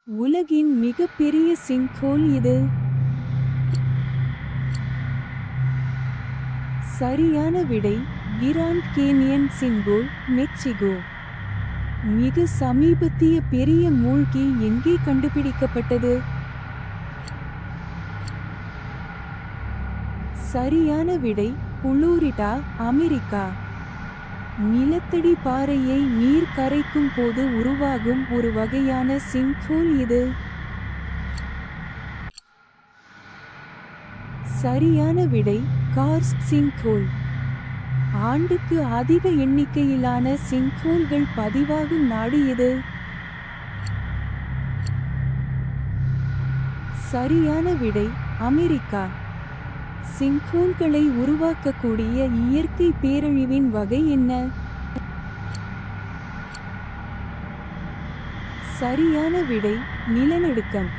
உலகின் மிகப்பெரிய சிங்க்ஹோல் இது. சரியான விடை கிராண்ட் கேனியன் சிங்க்ஹோல், மெக்சிகோ. மிக சமீபத்திய பெரிய மூழ்கி எங்கே கண்டுபிடிக்கப்பட்டது? சரியான விடை புளோரிடா, அமெரிக்கா. நிலத்தடி பாறையை நீர் கரைக்கும் போது உருவாகும் ஒரு வகையான சிங்க்ஹோல் இது. சரியான விடை கார்ஸ்ட் சிங்க்ஹோல். ஆண்டுக்கு அதிக எண்ணிக்கையிலான சிங்க்ஹோல்கள் பதிவாகும் நாடு எது? சரியான விடை அமெரிக்கா. சிங்க்ஹோல்களை உருவாக்கக்கூடிய இயற்கை பேரழிவின் வகை என்ன? சரியான விடை நிலநடுக்கம்.